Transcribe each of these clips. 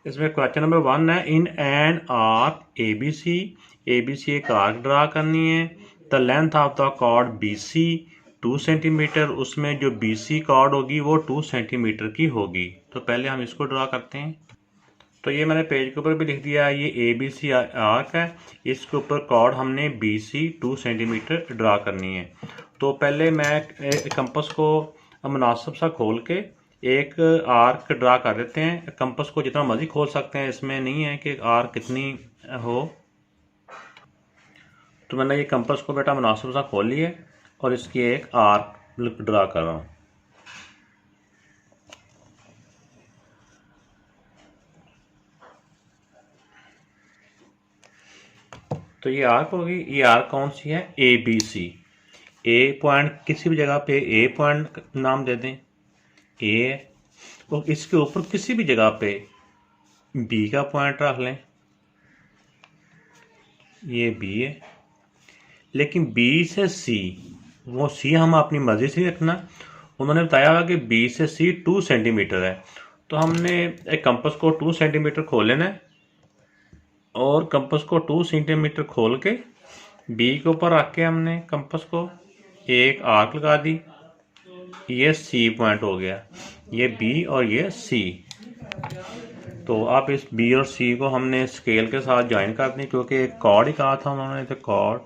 इसमें question number 1 है, in an arc A B C एक आर्क ड्रा करनी है। The length of the chord B C 2 centimetre, उसमें जो बी सी कॉर्ड होगी वो 2 सेंटीमीटर की होगी। तो पहले हम इसको ड्रा करते हैं। तो ये मैंने पेज के ऊपर भी लिख दिया, ये ए बी सी आर्क है, इसके ऊपर कॉर्ड हमने बी सी 2 सेंटीमीटर ड्रा करनी है। तो पहले मैं कंपस को मुनासिब सा खोल के एक आर्क ड्रा कर देते हैं। कंपस को जितना मर्जी खोल सकते हैं, इसमें नहीं है कि आर्क कितनी हो। तो मैंने ये कंपस को बेटा मुनासिब सा खोल लिया और इसकी एक आर्क ड्रा कर रहा हूँ। तो ये आर्क होगी, ये आर्क कौन सी है, ए बी सी। ए पॉइंट किसी भी जगह पे ए पॉइंट नाम दे दें, ए, और इसके ऊपर किसी भी जगह पे बी का पॉइंट रख लें, ये बी है। लेकिन बी से सी, वो सी हम अपनी मर्जी से रखना। उन्होंने बताया हुआ कि बी से सी 2 सेंटीमीटर है। तो हमने एक कंपस को 2 सेंटीमीटर खोल लेना है और कंपस को 2 सेंटीमीटर खोल के बी के ऊपर रख के हमने कंपस को एक आर्क लगा दी। ये सी पॉइंट हो गया, ये बी और ये सी। तो अब इस बी और सी को हमने स्केल के साथ ज्वाइन कर दी, क्योंकि एक कॉर्ड ही कहा था उन्होंने, तो कॉर्ड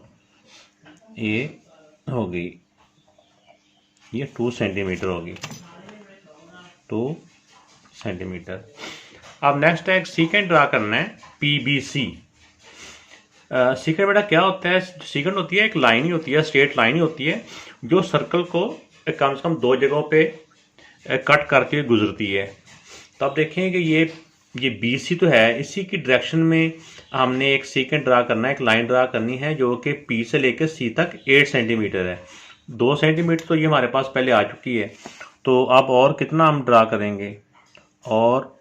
ये होगी, ये 2 सेंटीमीटर होगी, 2 सेंटीमीटर। अब नेक्स्ट है, एक सीकेंड ड्रा करना है, पी बी सी। सीकेंड बेटा क्या होता है, सीकेंड होती है एक लाइन ही होती है, स्ट्रेट लाइन ही होती है, जो सर्कल को कम से कम 2 जगहों पे कट करके गुजरती है। तो आप देखें कि ये बी सी तो है, इसी की डायरेक्शन में हमने एक सीकेंड ड्रा करना है, एक लाइन ड्रा करनी है जो कि पी से लेकर सी तक 8 सेंटीमीटर है। 2 सेंटीमीटर तो ये हमारे पास पहले आ चुकी है। तो अब और कितना हम ड्रा करेंगे, और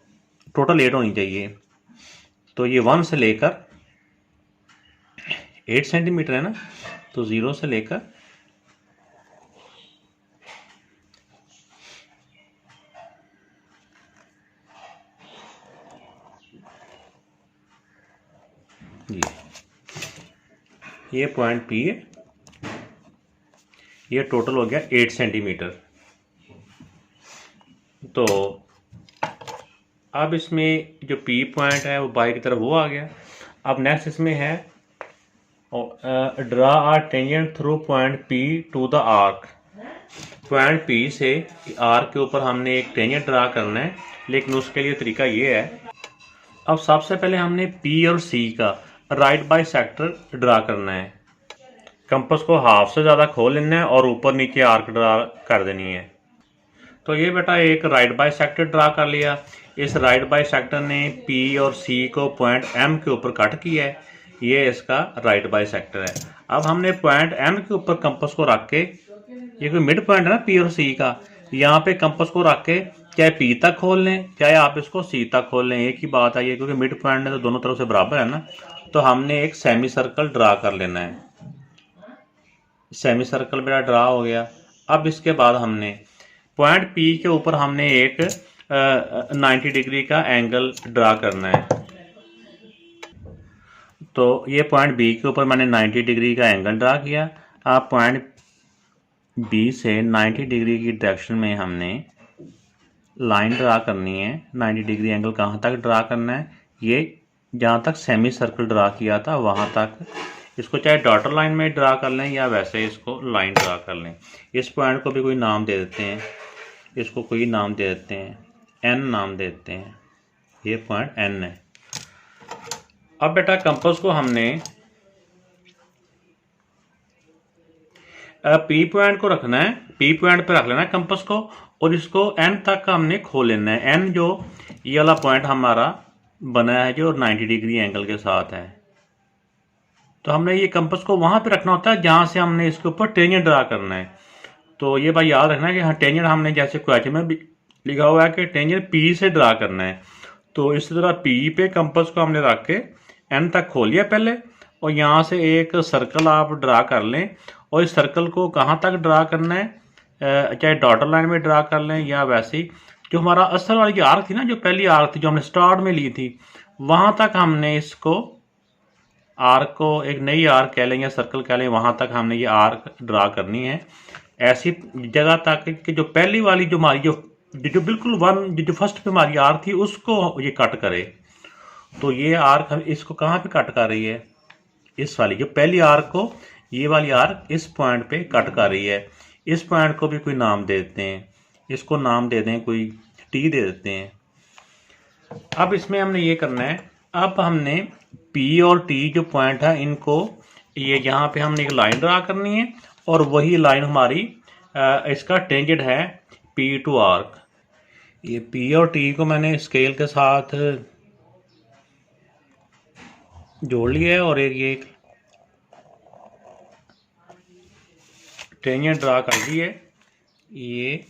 टोटल 8 होनी चाहिए। तो ये 1 से लेकर 8 सेंटीमीटर है ना, तो 0 से लेकर ये पॉइंट पी है, ये टोटल हो गया 8 सेंटीमीटर। तो अब इसमें जो पी पॉइंट है वो बाई की तरफ वो आ गया। अब नेक्स्ट इसमें है, draw a tangent through point P to the arc. Point P से आर्क के ऊपर हमने एक टेंजेंट ड्रा करना है, लेकिन उसके लिए तरीका ये है। अब सबसे पहले हमने पी और सी का राइट बाइसेक्टर ड्रा करना है। कंपस को हाफ से ज़्यादा खोल लेना है और ऊपर नीचे आर्क ड्रा कर देनी है। तो ये बेटा एक राइट बाइसेक्टर ड्रा कर लिया। इस राइट बाइसेक्टर ने पी और सी को पॉइंट एम के ऊपर कट किया है, ये इसका राइट बाइसेक्टर है। अब हमने पॉइंट एम के ऊपर कंपस को रख के, ये कोई मिड पॉइंट है ना पी और सी का, यहाँ पे कंपस को रख के चाहे पी तक खोल लें चाहे आप इसको सी तक खोल लें, एक ही बात है ये, क्योंकि मिड पॉइंट है तो दोनों तरफ से बराबर है ना। तो हमने एक सेमी सर्कल ड्रा कर लेना है। सेमी सर्कल मेरा ड्रा हो गया। अब इसके बाद हमने पॉइंट पी के ऊपर हमने एक 90 डिग्री का एंगल ड्रा करना है। तो ये पॉइंट बी के ऊपर मैंने 90 डिग्री का एंगल ड्रा किया। अब पॉइंट बी से 90 डिग्री की डायरेक्शन में हमने लाइन ड्रा करनी है। 90 डिग्री एंगल कहाँ तक ड्रा करना है, ये जहाँ तक सेमी सर्कल ड्रा किया था वहाँ तक। इसको चाहे डॉटर लाइन में ड्रा कर लें या वैसे इसको लाइन ड्रा कर लें। इस पॉइंट को भी कोई नाम दे देते हैं, इसको कोई नाम दे देते हैं, एन नाम दे देते हैं, ये पॉइंट एन है। अब बेटा कंपस को हमने पी पॉइंट को रखना है, पी पॉइंट पे रख लेना है कंपस को, और इसको एन तक का हमने खोल लेना है। एन जो ये वाला पॉइंट हमारा बना है जो 90 डिग्री एंगल के साथ है, तो हमने ये कंपस को वहां पे रखना होता है जहां से हमने इसके ऊपर टेंजेंट ड्रा करना है। तो ये भाई याद रखना है कि हाँ टेंजेंट हमने जैसे क्वेश्चन में भी लिखा हुआ है कि टेंजेंट पी से ड्रा करना है। तो इसी तरह पी पे कंपस को हमने रख के एन तक खोल लिया पहले, और यहाँ से एक सर्कल आप ड्रा कर लें। और इस सर्कल को कहाँ तक ड्रा करना है, चाहे डॉटर लाइन में ड्रा कर लें या वैसे ही, जो हमारा असल वाली जो आर्क थी ना, जो पहली आर्क थी जो हमने स्टार्ट में ली थी, वहां तक हमने इसको आर्क को एक नई आर्क कह लें या सर्कल कह लें, वहां तक हमने ये आर्क ड्रा करनी है ऐसी जगह तक कि जो पहली वाली जो हमारी जो बिल्कुल जो फर्स्ट पे हमारी आर्क थी उसको ये कट करे। तो ये आर्क हम इसको कहाँ पे कट कर रही है, इस वाली जो पहली आर्क को, ये वाली आर्क इस पॉइंट पे कट कर रही है। इस पॉइंट को भी कोई नाम दे देते हैं, इसको नाम दे दें, कोई टी दे देते हैं। अब इसमें हमने ये करना है, अब हमने पी और टी जो पॉइंट है इनको ये यहाँ पे हमने एक लाइन ड्रा करनी है और वही लाइन हमारी इसका टेंजेंट है पी टू आर्क। ये पी और टी को मैंने स्केल के साथ जोड़ लिया है और एक टेंजेंट ड्रा कर दी है। ये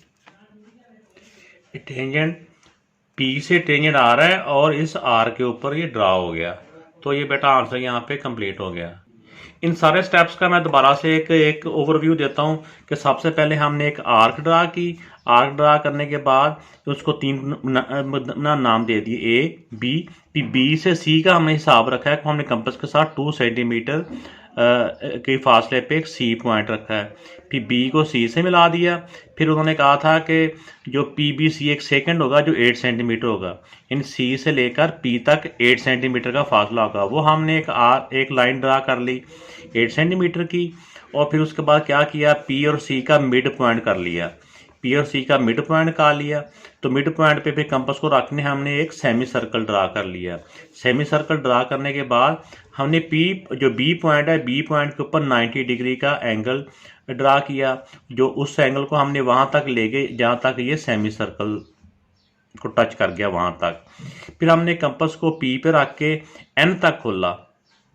टेंजेंट पी से टेंजेंट आ रहा है और इस आर के ऊपर ये ड्रा हो गया। तो ये बेटा आंसर यहाँ पे कंप्लीट हो गया। इन सारे स्टेप्स का मैं दोबारा से एक ओवरव्यू देता हूँ कि सबसे पहले हमने एक आर्क ड्रा की। आर्क ड्रा करने के बाद उसको तीन नाम दे दिए, ए बी। बी से सी का हमने हिसाब रखा है कि हमने कंपास के साथ 2 सेंटीमीटर के फासले पे एक सी पॉइंट रखा है। फिर बी को सी से मिला दिया। फिर उन्होंने कहा था कि जो पी बी सी एक सेकंड होगा जो 8 सेंटीमीटर होगा, इन सी से लेकर पी तक 8 सेंटीमीटर का फासला होगा। वो हमने एक लाइन ड्रा कर ली 8 सेंटीमीटर की। और फिर उसके बाद क्या किया, पी और सी का मिड पॉइंट कर लिया। पी और सी का मिड पॉइंट कर लिया तो मिड पॉइंट पे फिर कंपास को रखने हमने एक सेमी सर्कल ड्रा कर लिया। सेमी सर्कल ड्रा करने के बाद हमने जो बी पॉइंट है, बी पॉइंट के ऊपर 90 डिग्री का एंगल ड्रा किया। जो उस एंगल को हमने वहां तक ले गए जहां तक ये सेमी सर्कल को टच कर गया वहां तक। फिर हमने कंपास को पी पे रख के एन तक खोला,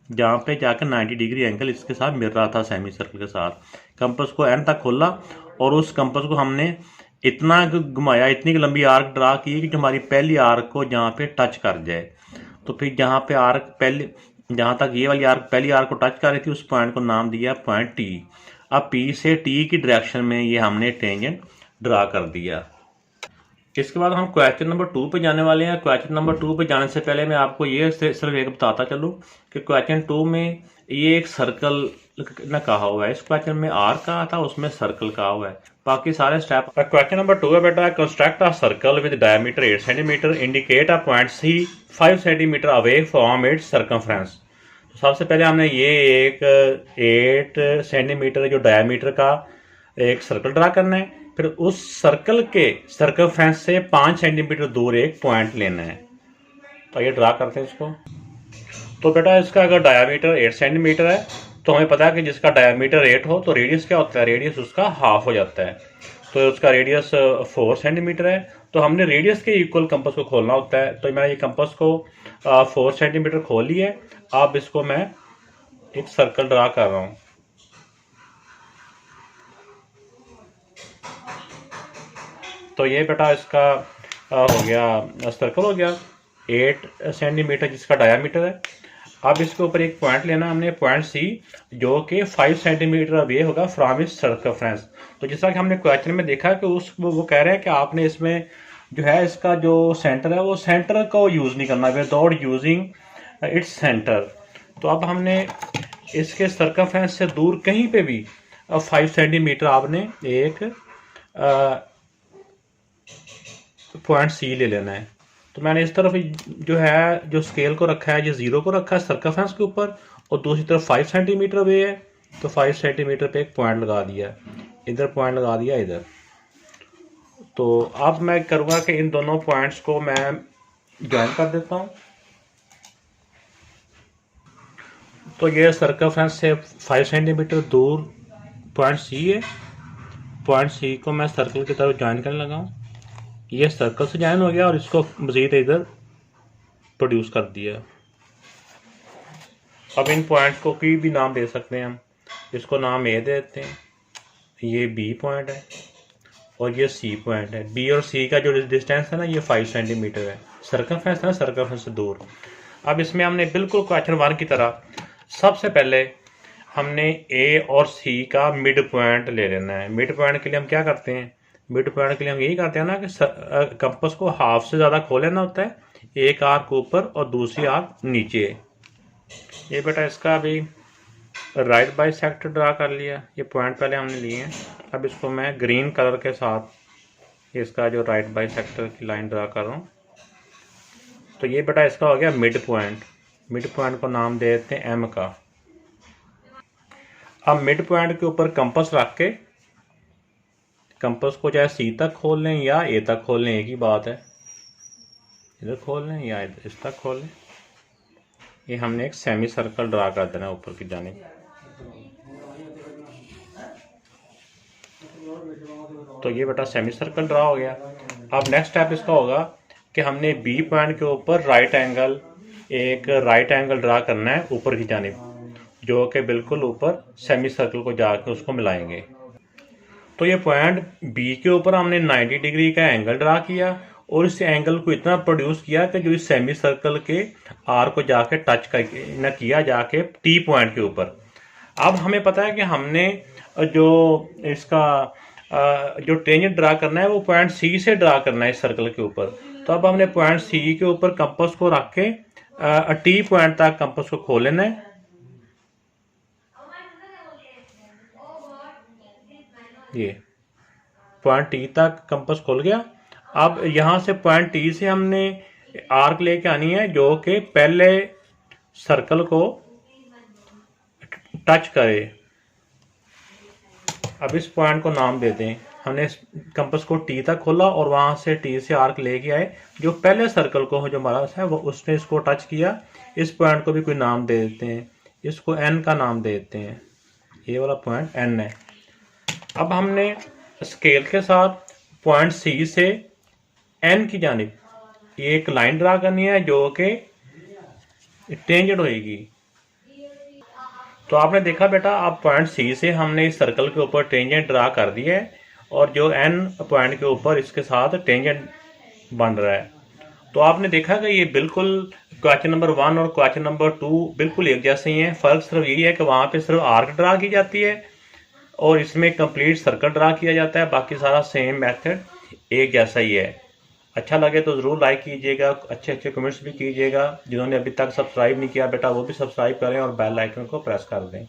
जहाँ पे जाकर 90 डिग्री एंगल इसके साथ मिल रहा था सेमी सर्कल के साथ। कंपास को एन तक खोला और उस कंपास को हमने इतना घुमाया, इतनी लंबी आर्क ड्रा की कि जो हमारी पहली आर्क को जहाँ पे टच कर जाए। तो फिर जहाँ पे जहाँ तक ये वाली आर्क पहली आर्क को टच कर रही थी उस पॉइंट को नाम दिया पॉइंट टी। अब पी से टी की डायरेक्शन में ये हमने टेंजेंट ड्रा कर दिया। इसके बाद हम क्वेश्चन नंबर 2 पे जाने वाले हैं। क्वेश्चन नंबर 2 पे जाने से पहले मैं आपको ये सिर्फ एक बताता चलूँ कि क्वेश्चन 2 में ये एक सर्कल ना कहा हुआ है। इस क्वेश्चन में आर्क कहा था, उसमें सर्कल कहा हुआ है। बाकी सारे स्टेप। क्वेश्चन नंबर 2 है बेटा, construct a circle with diameter 8 centimetre, indicate a point C 5 centimetre away from its circumference. तो सबसे पहले हमने ये एक 8 सेंटीमीटर जो डायमीटर का एक सर्कल ड्रा करना है। फिर उस सर्कल के सर्कमफ्रेंस से 5 सेंटीमीटर दूर एक पॉइंट लेना है। तो ये ड्रा करते हैं इसको। तो बेटा इसका अगर डायमीटर 8 सेंटीमीटर है तो हमें पता है कि जिसका डायमीटर 8 हो तो रेडियस क्या होता है, रेडियस उसका हाफ हो जाता है। तो उसका रेडियस 4 सेंटीमीटर है। तो हमने रेडियस के इक्वल कंपास को खोलना होता है। तो मैं ये कंपास को 4 सेंटीमीटर खोल लिया। अब इसको मैं एक सर्कल ड्रा कर रहा हूँ। तो ये बेटा इसका हो गया सर्कल हो गया 8 सेंटीमीटर जिसका डायामीटर है। अब इसके ऊपर एक पॉइंट लेना हमने, पॉइंट सी, जो कि 5 सेंटीमीटर अवे होगा फ्रॉम इस सर्कमफ्रेंस। तो जैसा कि हमने क्वेश्चन में देखा कि वो कह रहे हैं कि आपने इसमें जो है इसका जो सेंटर है वो सेंटर को यूज़ नहीं करना, विदाउट यूजिंग इट्स सेंटर। तो अब हमने इसके सर्कमफ्रेंस से दूर कहीं पे भी 5 सेंटीमीटर आपने एक पॉइंट सी ले लेना है। तो मैंने इस तरफ जो है जो स्केल को रखा है, ये 0 को रखा है सर्कमफ्रेंस के ऊपर और दूसरी तरफ 5 सेंटीमीटर अवे है। तो 5 सेंटीमीटर पे एक पॉइंट लगा दिया, इधर पॉइंट लगा दिया इधर। तो अब मैं करूँगा कि इन दोनों पॉइंट्स को मैं ज्वाइन कर देता हूँ। तो ये सर्कमफ्रेंस से 5 सेंटीमीटर दूर पॉइंट सी है। पॉइंट सी को मैं सर्कल की तरफ ज्वाइन करने लगा हूँ। ये सर्कल से ज्वाइन हो गया और इसको मजीद इधर प्रोड्यूस कर दिया। अब इन पॉइंट्स को कोई भी नाम दे सकते हैं हम। इसको नाम ए देते हैं, ये बी पॉइंट है और ये सी पॉइंट है। बी और सी का जो डिस्टेंस है ना ये 5 सेंटीमीटर है। सर्कमफ्रेंस है सर्कमफ्रेंस से दूर। अब इसमें हमने बिल्कुल क्वेश्चन 1 की तरह सबसे पहले हमने ए और सी का मिड पॉइंट ले लेना है। मिड पॉइंट के लिए हम क्या करते हैं, मिड पॉइंट के लिए हम यही करते हैं ना कि कंपास को हाफ से ज़्यादा खोल लेना होता है, एक आर्क ऊपर और दूसरी आर्क नीचे। ये बेटा इसका अभी राइट बाइसेक्टर ड्रा कर लिया, ये पॉइंट पहले हमने लिए हैं। अब इसको मैं ग्रीन कलर के साथ इसका जो राइट बाइसेक्टर की लाइन ड्रा कर रहा हूँ। तो ये बेटा इसका हो गया मिड पॉइंट। मिड पॉइंट को नाम दे देते हैं एम का। अब मिड पॉइंट के ऊपर कंपास रख के कंपास को चाहे सी तक खोल लें या ए तक खोल लें, एक ही बात है। इधर खोल लें या इस तक खोल लें। ये हमने एक सेमी सर्कल ड्रा कर देना ऊपर की जानिब। तो ये बेटा सेमी सर्कल ड्रा हो गया। अब नेक्स्ट स्टेप इसका होगा कि हमने बी पॉइंट के ऊपर एक राइट एंगल ड्रा करना है ऊपर की जानिब, जो कि बिल्कुल ऊपर सेमी सर्कल को जाके उसको मिलाएंगे। तो ये पॉइंट बी के ऊपर हमने 90 डिग्री का एंगल ड्रा किया और इस एंगल को इतना प्रोड्यूस किया कि जो इस सेमी सर्कल के आर को जाके टच न किया जाके टी पॉइंट के ऊपर। अब हमें पता है कि हमने जो इसका जो टेंजेंट ड्रा करना है वो पॉइंट सी से ड्रा करना है इस सर्कल के ऊपर। तो अब हमने पॉइंट सी के ऊपर कंपास को रख के टी पॉइंट तक कंपास को खोल लेना है। ये पॉइंट टी तक कंपास खोल गया। अब यहां से पॉइंट टी से हमने आर्क लेके आनी है जो कि पहले सर्कल को टच करे। अब इस पॉइंट को नाम देते हैं। हमने कंपास को टी तक खोला और वहां से टी से आर्क लेके आए, जो पहले सर्कल को जो हमारा है वो उसने इसको टच किया। इस पॉइंट को भी कोई नाम दे देते हैं, इसको एन का नाम दे देते हैं। ये वाला पॉइंट एन है। अब हमने स्केल के साथ पॉइंट सी से एन की जानिब एक लाइन ड्रा करनी है जो कि टेंजेंट होगी। तो आपने देखा बेटा, अब पॉइंट सी से हमने इस सर्कल के ऊपर टेंजेंट ड्रा कर दिया है और जो एन पॉइंट के ऊपर इसके साथ टेंजेंट बन रहा है। तो आपने देखा कि ये बिल्कुल क्वेश्चन नंबर 1 और क्वेश्चन नंबर 2 बिल्कुल एक जैसे ही हैं। फ़र्क सिर्फ यही है कि वहाँ पे सिर्फ आर्क ड्रा की जाती है और इसमें कंप्लीट सर्कल ड्रा किया जाता है। बाकी सारा सेम मेथड एक जैसा ही है। अच्छा लगे तो ज़रूर लाइक कीजिएगा, अच्छे अच्छे कमेंट्स भी कीजिएगा। जिन्होंने अभी तक सब्सक्राइब नहीं किया बेटा वो भी सब्सक्राइब करें और बेल आइकन को प्रेस कर दें।